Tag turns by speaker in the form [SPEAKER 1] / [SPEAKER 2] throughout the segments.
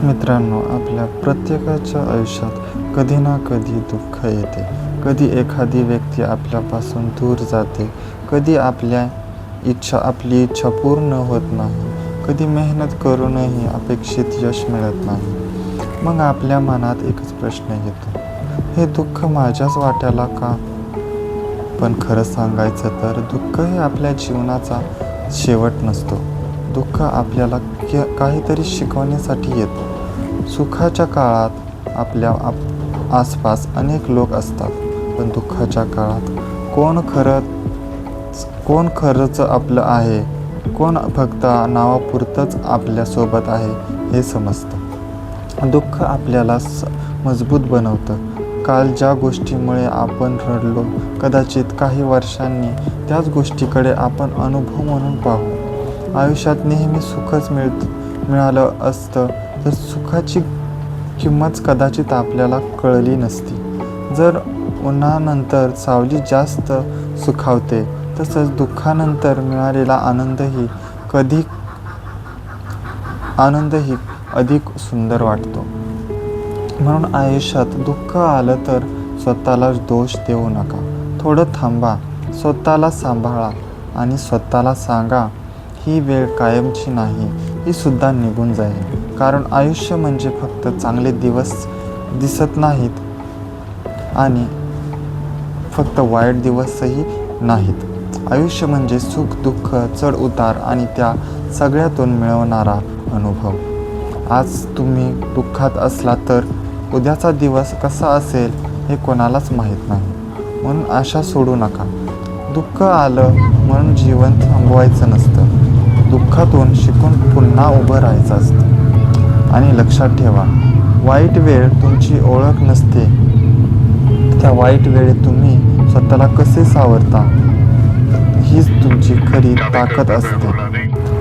[SPEAKER 1] मित्रांनो, आपल्या प्रत्येकाच्या आयुष्यात कधी ना कधी दुःख येते. कधी एखादी व्यक्ती आपल्यापासून दूर जाते, कधी आपली इच्छा पूर्ण होत नाही, कधी मेहनत करूनही अपेक्षित यश मिळत नाही. मग आपल्या मनात एकच प्रश्न येतो, हे दुःख माझ्याच वाट्याला का? पण खरं सांगायचं तर दुःख हे आपल्या जीवनाचा शेवट नसतो. दुःख आपल्याला काहीतरी शिकवण्यासाठी येतं. सुखाच्या काळात आपल्या आसपास अनेक लोक असतात, पण दुःखाच्या काळात कोण खरंच आपलं आहे, कोण फक्त नावापुरतंच आपल्यासोबत आहे हे समजतं. दुःख आपल्याला मजबूत बनवतं. काल ज्या गोष्टीमुळे आपण रडलो, कदाचित काही वर्षांनी त्याच गोष्टीकडे आपण अनुभव म्हणून पाहू. आयुष्यात नेहमी सुखच मिळालं असतं तर सुखाची किंमत कदाचित आपल्याला कळली नसती. जर उन्हानंतर सावली जास्त सुखावते, तसंच दुःखानंतर मिळालेला आनंदही अधिक सुंदर वाटतो. म्हणून आयुष्यात दुःख आलं तर स्वतःला दोष देऊ नका. थोडं थांबा, स्वतःला सांभाळा आणि स्वतःला सांगा, ही वेळ कायमची नाही, ही सुद्धा निघून जाईल. कारण आयुष्य म्हणजे फक्त चांगले दिवस दिसत नाहीत आणि फक्त वाईट दिवसही नाहीत. आयुष्य म्हणजे सुख दुःख, चढ उतार आणि त्या सगळ्यातून मिळवणारा अनुभव. आज तुम्ही दुःखात असला तर उद्याचा दिवस कसा असेल हे कोणालाच माहीत नाही. म्हणून आशा सोडू नका. दुःख आलं म्हणून जीवन थांबवायचं नसतं. दुःखातून शिकून पुन्हा उभं राहायचं असतं. आणि लक्षात ठेवा, वाईट वेळ तुमची ओळख नसते. त्या वाईट वेळेत तुम्ही स्वतःला कसे सावरता हीच तुमची खरी ताकद असते.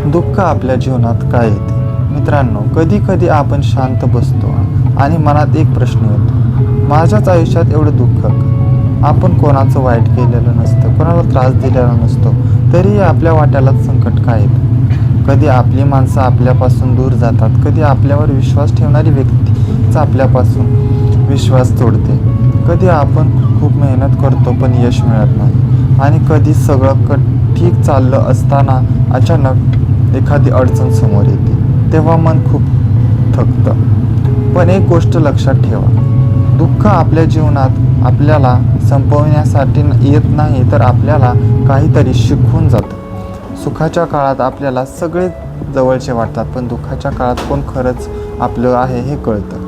[SPEAKER 1] दुःख आपल्या जीवनात काय येते? मित्रांनो, कधी कधी आपण शांत बसतो आणि मनात एक प्रश्न येतो, माझ्याच आयुष्यात एवढं दुःख का? आपण कोणाचं वाईट केलेलं नसतं, कोणाला त्रास दिलेला नसतो, तरीही आपल्या वाट्यालाच संकट का येतं? कधी आपली माणसं आपल्यापासून दूर जातात, कधी आपल्यावर विश्वास ठेवणारी व्यक्तीचा आपल्यापासून विश्वास तोडते. कधी आपण खूप मेहनत करतो पण यश मिळत नाही, आणि कधी सगळं ठीक चाललं असताना अचानक एखादी अडचण समोर येते, तेव्हा मन खूप थकतं. पण एक गोष्ट लक्षात ठेवा, दुःख आपल्या जीवनात आपल्याला संपवण्यासाठी येत नाही, तर आपल्याला काहीतरी शिकवून जातं. सुखाच्या काळात आपल्याला सगळे जवळचे वाटतात, पण दुःखाच्या काळात कोण खरंच आपलं आहे हे कळतं.